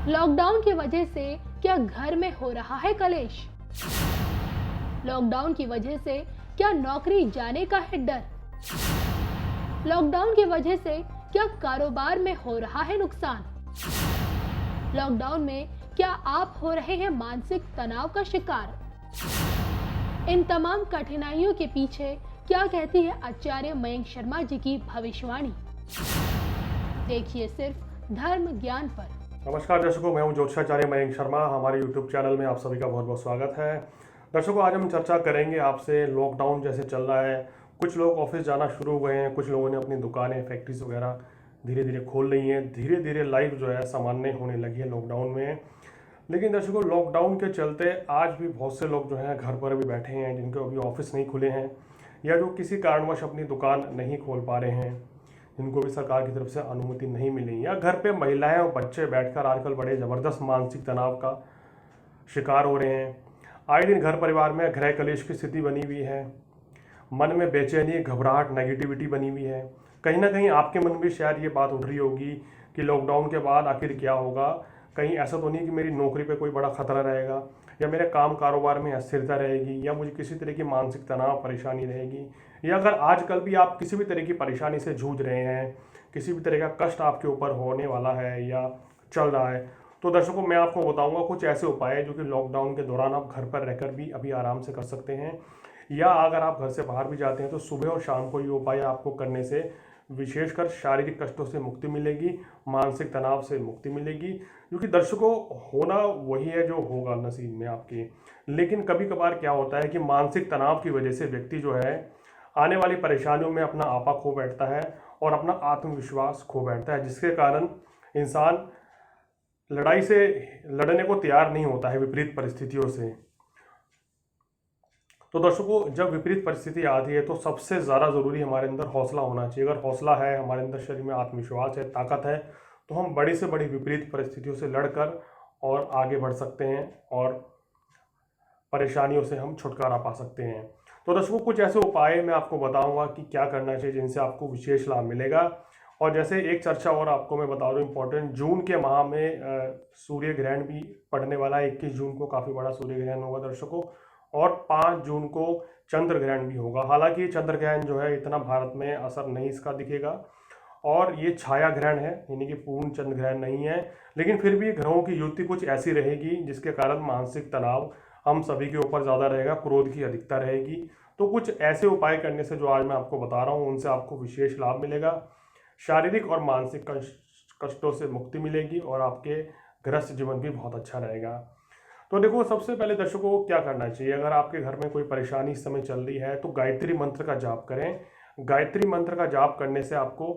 Lockdown की वजह से क्या घर में हो रहा है कलेश? लॉकडाउन की वजह से क्या नौकरी जाने का है डर? लॉकडाउन की वजह से क्या कारोबार में हो रहा है नुकसान? लॉकडाउन में क्या आप हो रहे हैं मानसिक तनाव का शिकार? इन तमाम कठिनाइयों के पीछे क्या कहती है आचार्य मयंक शर्मा जी की भविष्यवाणी? देखिए सिर्फ धर्म ज्ञान पर। नमस्कार दर्शकों, मैं हूं ज्योतिषाचार्य मयंक शर्मा। हमारे यूट्यूब चैनल में आप सभी का बहुत बहुत स्वागत है। दर्शकों, आज हम चर्चा करेंगे आपसे लॉकडाउन जैसे चल रहा है। कुछ लोग ऑफिस जाना शुरू हो गए हैं, कुछ लोगों ने अपनी दुकानें, फैक्ट्रीज वगैरह धीरे धीरे खोल रही हैं। धीरे धीरे लाइफ जो है सामान्य होने लगी है लॉकडाउन में। लेकिन दर्शकों, लॉकडाउन के चलते आज भी बहुत से लोग जो हैं घर पर भी बैठे हैं, जिनके अभी ऑफिस नहीं खुले हैं या जो किसी कारणवश अपनी दुकान नहीं खोल पा रहे हैं, जिनको भी सरकार की तरफ से अनुमति नहीं मिली, या घर पे महिलाएं और बच्चे बैठकर आजकल बड़े ज़बरदस्त मानसिक तनाव का शिकार हो रहे हैं। आए दिन घर परिवार में गृह कलेश की स्थिति बनी हुई है। मन में बेचैनी, घबराहट, नेगेटिविटी बनी हुई है। कहीं ना कहीं आपके मन में शायद ये बात उठ रही होगी कि लॉकडाउन के बाद आखिर क्या होगा। कहीं ऐसा तो नहीं कि मेरी नौकरी पे कोई बड़ा खतरा रहेगा, या मेरे काम कारोबार में अस्थिरता रहेगी, या मुझे किसी तरह की मानसिक तनाव परेशानी रहेगी, या अगर आजकल भी आप किसी भी तरह की परेशानी से जूझ रहे हैं, किसी भी तरह का कष्ट आपके ऊपर होने वाला है या चल रहा है, तो दर्शकों मैं आपको बताऊंगा कुछ ऐसे उपाय जो कि लॉकडाउन के दौरान आप घर पर रहकर भी अभी आराम से कर सकते हैं। या अगर आप घर से बाहर भी जाते हैं तो सुबह और शाम को ये उपाय आपको करने से विशेषकर शारीरिक कष्टों से मुक्ति मिलेगी, मानसिक तनाव से मुक्ति मिलेगी, क्योंकि दर्शकों होना वही है जो होगा नसीब में आपके। लेकिन कभी कभार क्या होता है कि मानसिक तनाव की वजह से व्यक्ति जो है आने वाली परेशानियों में अपना आपा खो बैठता है और अपना आत्मविश्वास खो बैठता है, जिसके कारण इंसान लड़ाई से लड़ने को तैयार नहीं होता है विपरीत परिस्थितियों से। तो दर्शकों, जब विपरीत परिस्थिति आती है तो सबसे ज़्यादा ज़रूरी हमारे अंदर हौसला होना चाहिए। अगर हौसला है, हमारे अंदर शरीर में आत्मविश्वास है, ताकत है, तो हम बड़ी से बड़ी विपरीत परिस्थितियों से लड़कर और आगे बढ़ सकते हैं और परेशानियों से हम छुटकारा पा सकते हैं। तो दर्शकों, कुछ ऐसे उपाय मैं आपको बताऊंगा कि क्या करना चाहिए जिनसे आपको विशेष लाभ मिलेगा। और जैसे एक चर्चा और आपको मैं बता दूं इम्पोर्टेंट, जून के माह में सूर्य ग्रहण भी पड़ने वाला है। 21 जून को काफ़ी बड़ा सूर्य ग्रहण होगा दर्शकों, और 5 जून को चंद्र ग्रहण भी होगा। हालांकि चंद्र ग्रहण जो है इतना भारत में असर नहीं इसका दिखेगा, और ये छाया ग्रहण है, यानी कि पूर्ण चंद्र ग्रहण नहीं है। लेकिन फिर भी ग्रहों की युति कुछ ऐसी रहेगी जिसके कारण मानसिक तनाव हम सभी के ऊपर ज़्यादा रहेगा, क्रोध की अधिकता रहेगी। तो कुछ ऐसे उपाय करने से जो आज मैं आपको बता रहा हूँ उनसे आपको विशेष लाभ मिलेगा। शारीरिक और मानसिक कष्टों से मुक्ति मिलेगी और आपके गृहस्थ जीवन भी बहुत अच्छा रहेगा। तो देखो, सबसे पहले दर्शकों को क्या करना चाहिए। अगर आपके घर में कोई परेशानी इस समय चल रही है तो गायत्री मंत्र का जाप करें। गायत्री मंत्र का जाप करने से आपको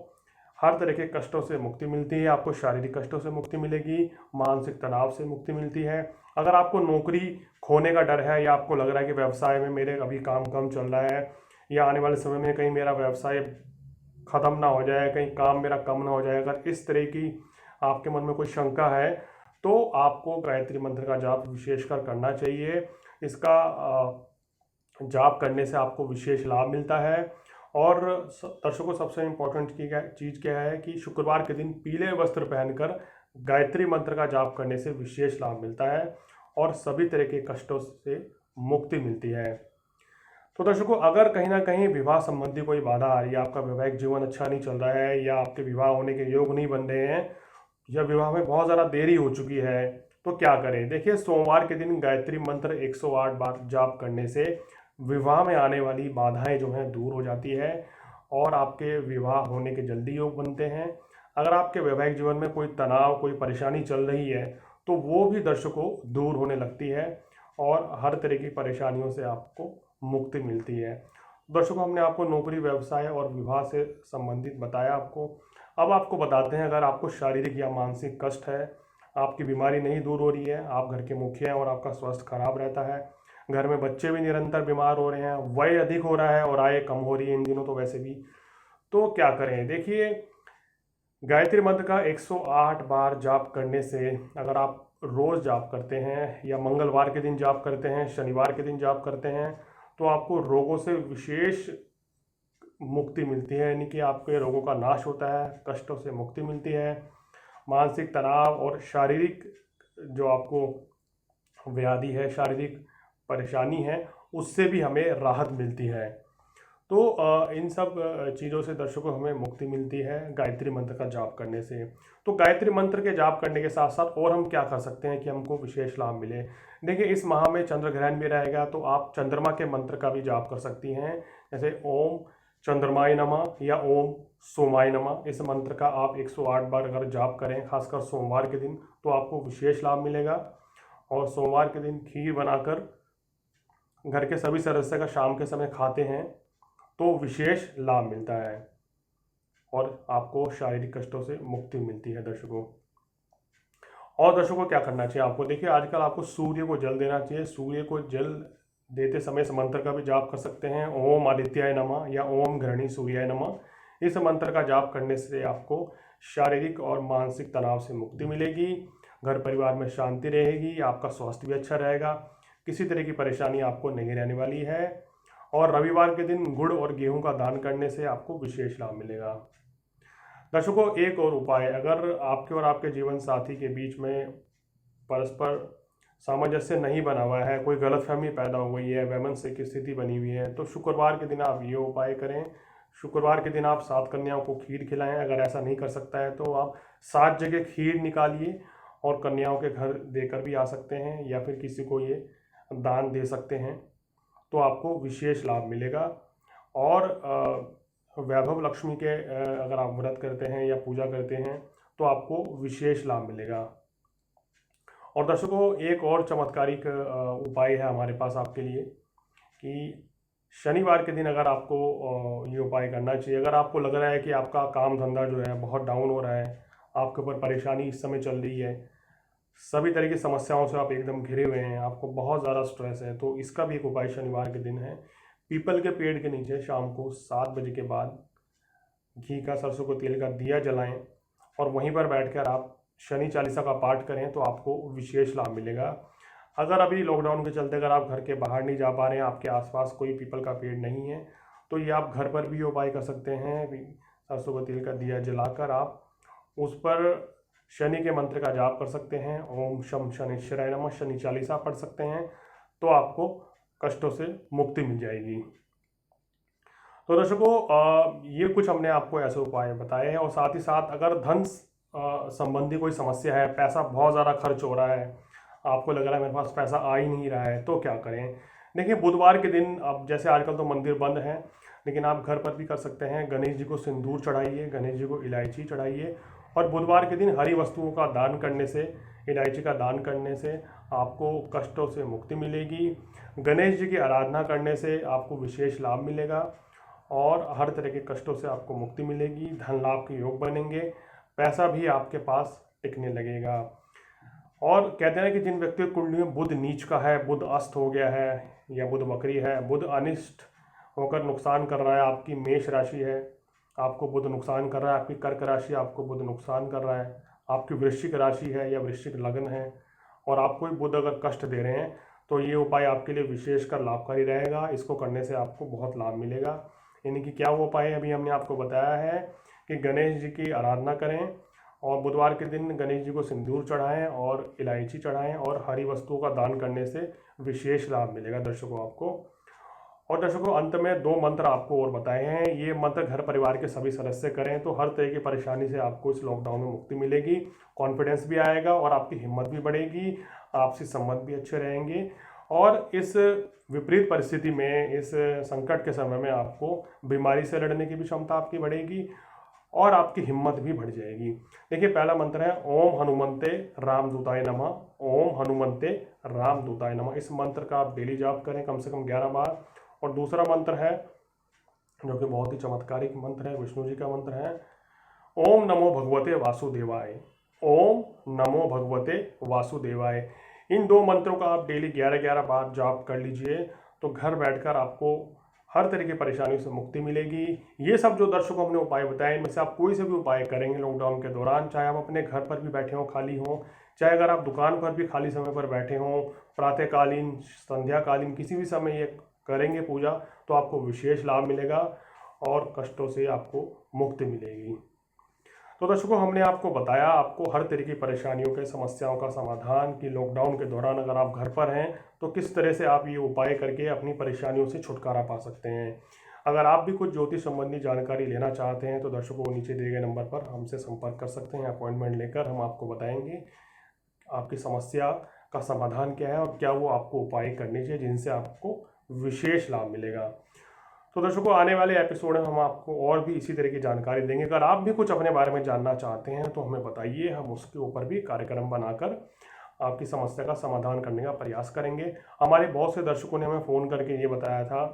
हर तरह के कष्टों से मुक्ति मिलती है। आपको शारीरिक कष्टों से मुक्ति मिलेगी, मानसिक तनाव से मुक्ति मिलती है। अगर आपको नौकरी खोने का डर है, या आपको लग रहा है कि व्यवसाय में मेरे अभी काम कम चल रहा है, या आने वाले समय में कहीं मेरा व्यवसाय ख़त्म ना हो जाए, कहीं काम मेरा कम ना हो जाए, अगर इस तरह की आपके मन में कोई शंका है तो आपको गायत्री मंत्र का जाप विशेषकर करना चाहिए। इसका जाप करने से आपको विशेष लाभ मिलता है। और दर्शकों, सबसे इम्पोर्टेंट चीज़ क्या है कि शुक्रवार के दिन पीले वस्त्र पहनकर गायत्री मंत्र का जाप करने से विशेष लाभ मिलता है और सभी तरह के कष्टों से मुक्ति मिलती है। तो दर्शकों, अगर कहीं ना कहीं विवाह संबंधी कोई बाधा आ रही है, आपका वैवाहिक जीवन अच्छा नहीं चल रहा है, या आपके विवाह होने के योग नहीं बन रहे हैं, या विवाह में बहुत ज़्यादा देरी हो चुकी है, तो क्या करें। देखिए, सोमवार के दिन गायत्री मंत्र 108 बार जाप करने से विवाह में आने वाली बाधाएं जो हैं दूर हो जाती है और आपके विवाह होने के जल्दी योग बनते हैं। अगर आपके वैवाहिक जीवन में कोई तनाव, कोई परेशानी चल रही है, तो वो भी दर्शकों दूर होने लगती है और हर तरह की परेशानियों से आपको मुक्ति मिलती है। दर्शकों, हमने आपको नौकरी, व्यवसाय और विवाह से संबंधित बताया आपको। अब आपको बताते हैं, अगर आपको शारीरिक या मानसिक कष्ट है, आपकी बीमारी नहीं दूर हो रही है, आप घर के मुखिया हैं और आपका स्वास्थ्य खराब रहता है, घर में बच्चे भी निरंतर बीमार हो रहे हैं, वय अधिक हो रहा है और आय कम हो रही है इन दिनों तो वैसे भी, तो क्या करें। देखिए, गायत्री मंत्र का 108 बार जाप करने से, अगर आप रोज़ जाप करते हैं या मंगलवार के दिन जाप करते हैं, शनिवार के दिन जाप करते हैं, तो आपको रोगों से विशेष मुक्ति मिलती है, यानी कि आपके रोगों का नाश होता है, कष्टों से मुक्ति मिलती है मानसिक तनाव और शारीरिक जो आपको व्याधि है, शारीरिक परेशानी है, उससे भी हमें राहत मिलती है। तो इन सब चीज़ों से दर्शकों हमें मुक्ति मिलती है गायत्री मंत्र का जाप करने से। तो गायत्री मंत्र के जाप करने के साथ साथ और हम क्या कर सकते हैं कि हमको विशेष लाभ मिले। देखिए, इस माह में चंद्र ग्रहण भी रहेगा, तो आप चंद्रमा के मंत्र का भी जाप कर सकती हैं, जैसे ओम चंद्रमाय नमः या ओम सोमाय नमः। इस मंत्र का आप 108 बार अगर जाप करें, खासकर सोमवार के दिन, तो आपको विशेष लाभ मिलेगा। और सोमवार के दिन खीर बनाकर घर के सभी सदस्य का शाम के समय खाते हैं तो विशेष लाभ मिलता है और आपको शारीरिक कष्टों से मुक्ति मिलती है दर्शकों। और दर्शकों क्या करना चाहिए आपको, देखिए आजकल आपको सूर्य को जल देना चाहिए। सूर्य को जल देते समय इस मंत्र का भी जाप कर सकते हैं, ओम आदित्याय नमः या ओम घृणी सूर्याय नमः। इस मंत्र का जाप करने से आपको शारीरिक और मानसिक तनाव से मुक्ति मिलेगी, घर परिवार में शांति रहेगी, आपका स्वास्थ्य भी अच्छा रहेगा, किसी तरह की परेशानी आपको नहीं रहने वाली है। और रविवार के दिन गुड़ और गेहूं का दान करने से आपको विशेष लाभ मिलेगा। दर्शकों, एक और उपाय, अगर आपके और आपके जीवन साथी के बीच में परस्पर सामंजस्य नहीं बना हुआ है, कोई गलतफहमी पैदा हो गई है, वैमनस्य की स्थिति बनी हुई है, तो शुक्रवार के दिन आप ये उपाय करें। शुक्रवार के दिन आप 7 कन्याओं को खीर खिलाएं। अगर ऐसा नहीं कर सकता है तो आप 7 जगह खीर निकालिए और कन्याओं के घर देकर भी आ सकते हैं, या फिर किसी को ये दान दे सकते हैं, तो आपको विशेष लाभ मिलेगा। और वैभव लक्ष्मी के अगर आप व्रत करते हैं या पूजा करते हैं तो आपको विशेष लाभ मिलेगा। और दर्शकों, एक और चमत्कारिक उपाय है हमारे पास आपके लिए कि शनिवार के दिन अगर आपको ये उपाय करना चाहिए। अगर आपको लग रहा है कि आपका काम धंधा जो है बहुत डाउन हो रहा है, आपके ऊपर परेशानी इस समय चल रही है, सभी तरह की समस्याओं से आप एकदम घिरे हुए हैं, आपको बहुत ज़्यादा स्ट्रेस है, तो इसका भी एक उपाय शनिवार के दिन है। पीपल के पेड़ के नीचे शाम को 7 बजे के बाद घी का, सरसों को तेल का दिया जलाएं और वहीं पर बैठकर आप शनि चालीसा का पाठ करें तो आपको विशेष लाभ मिलेगा। अगर अभी लॉकडाउन के चलते अगर आप घर के बाहर नहीं जा पा रहे हैं, आपके आसपास कोई पीपल का पेड़ नहीं है, तो ये आप घर पर भी उपाय कर सकते हैं। सरसों के तेल का दिया जलाकर आप उस पर शनि के मंत्र का जाप कर सकते हैं, ओम शम शनिश्चराय नमः, शनि चालीसा पढ़ सकते हैं, तो आपको कष्टों से मुक्ति मिल जाएगी। तो दर्शकों, ये कुछ हमने आपको ऐसे उपाय बताए हैं। और साथ ही साथ अगर धन संबंधी कोई समस्या है, पैसा बहुत ज़्यादा खर्च हो रहा है, आपको लग रहा है मेरे पास पैसा आ ही नहीं रहा है, तो क्या करें। देखिए, बुधवार के दिन, अब जैसे आजकल तो मंदिर बंद है, लेकिन आप घर पर भी कर सकते हैं। गणेश जी को सिंदूर चढ़ाइए, गणेश जी को इलायची चढ़ाइए, और बुधवार के दिन हरी वस्तुओं का दान करने से, इलायची का दान करने से आपको कष्टों से मुक्ति मिलेगी। गणेश जी की आराधना करने से आपको विशेष लाभ मिलेगा और हर तरह के कष्टों से आपको मुक्ति मिलेगी। धन लाभ के योग बनेंगे, पैसा भी आपके पास टिकने लगेगा। और कहते हैं कि जिन व्यक्तियों की कुंडली में बुध नीच का है, बुध अस्त हो गया है या बुध वक्री है, बुध अनिष्ट होकर नुकसान कर रहा है, आपकी मेष राशि है, आपको बुध नुकसान कर रहा है, आपकी कर्क राशि आपको बुध नुकसान कर रहा है, आपकी वृश्चिक राशि है या वृश्चिक लग्न है और आपको बुध अगर कष्ट दे रहे हैं, तो ये उपाय आपके लिए विशेषकर लाभकारी रहेगा। इसको करने से आपको बहुत लाभ मिलेगा। यानी कि क्या वो उपाय अभी हमने आपको बताया है कि गणेश जी की आराधना करें और बुधवार के दिन गणेश जी को सिंदूर चढ़ाएं और इलायची चढ़ाएं और हरी वस्तुओं का दान करने से विशेष लाभ मिलेगा दर्शकों आपको। और दर्शकों, अंत में 2 मंत्र आपको और बताए हैं। ये मंत्र घर परिवार के सभी सदस्य करें तो हर तरह की परेशानी से आपको इस लॉकडाउन में मुक्ति मिलेगी, कॉन्फिडेंस भी आएगा और आपकी हिम्मत भी बढ़ेगी, आपसी संबंध भी अच्छे रहेंगे। और इस विपरीत परिस्थिति में, इस संकट के समय में आपको बीमारी से लड़ने की भी क्षमता आपकी बढ़ेगी और आपकी हिम्मत भी बढ़ जाएगी। देखिए, पहला मंत्र है ओम हनुमंते रामदूताय नमः, ओम हनुमंते रामदूताय नमः। इस मंत्र का आप डेली जाप करें कम से कम 11 बार। और दूसरा मंत्र है जो कि बहुत ही चमत्कारिक मंत्र है, विष्णु जी का मंत्र है, ओम नमो भगवते वासुदेवाय, ओम नमो भगवते वासुदेवाय। इन 2 मंत्रों का आप डेली 11-11 बार जाप कर लीजिए तो घर बैठकर आपको हर तरह की परेशानियों से मुक्ति मिलेगी। ये सब जो दर्शकों हमने उपाय बताए, इनमें से आप कोई से भी उपाय करेंगे लॉकडाउन के दौरान, चाहे आप अपने घर पर भी बैठे हों खाली हों, चाहे अगर आप दुकान पर भी खाली समय पर बैठे हों, प्रातःकालीन, संध्याकालीन, किसी भी समय ये करेंगे पूजा, तो आपको विशेष लाभ मिलेगा और कष्टों से आपको मुक्ति मिलेगी। तो दर्शकों, हमने आपको बताया आपको हर तरह की परेशानियों के समस्याओं का समाधान कि लॉकडाउन के दौरान अगर आप घर पर हैं तो किस तरह से आप ये उपाय करके अपनी परेशानियों से छुटकारा पा सकते हैं। अगर आप भी कुछ ज्योतिष संबंधी जानकारी लेना चाहते हैं तो दर्शकों, नीचे दिए गए नंबर पर हमसे संपर्क कर सकते हैं। अपॉइंटमेंट लेकर हम आपको बताएंगे आपकी समस्या का समाधान क्या है और क्या वो आपको उपाय करने चाहिए जिनसे आपको विशेष लाभ मिलेगा। तो दर्शकों, आने वाले एपिसोड में हम आपको और भी इसी तरह की जानकारी देंगे। अगर आप भी कुछ अपने बारे में जानना चाहते हैं तो हमें बताइए, हम उसके ऊपर भी कार्यक्रम बनाकर आपकी समस्या का समाधान करने का प्रयास करेंगे। हमारे बहुत से दर्शकों ने हमें फ़ोन करके ये बताया था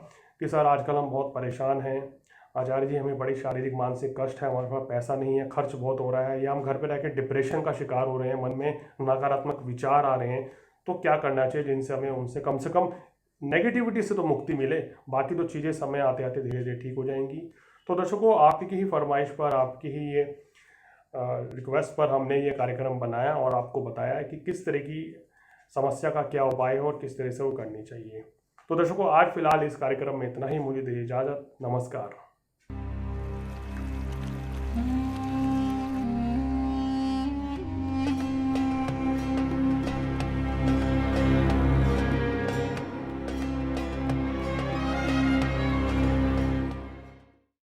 कि सर आजकल हम बहुत परेशान हैं, आचार्य जी हमें बड़ी शारीरिक मानसिक कष्ट है, हमारे पास पैसा नहीं है, खर्च बहुत हो रहा है, या हम घर पर रह के डिप्रेशन का शिकार हो रहे हैं, मन में नकारात्मक विचार आ रहे हैं, तो क्या करना चाहिए जिनसे हमें उनसे कम से कम नेगेटिविटी से तो मुक्ति मिले, बाकी तो चीज़ें समय आते आते धीरे धीरे ठीक हो जाएंगी। तो दर्शकों, आपकी ही फरमाइश पर, आपकी ही ये रिक्वेस्ट पर हमने ये कार्यक्रम बनाया और आपको बताया कि किस तरह की समस्या का क्या उपाय है और किस तरह से वो करनी चाहिए। तो दर्शकों, आज फिलहाल इस कार्यक्रम में इतना ही। मुझे दीजिए इजाज़त। नमस्कार।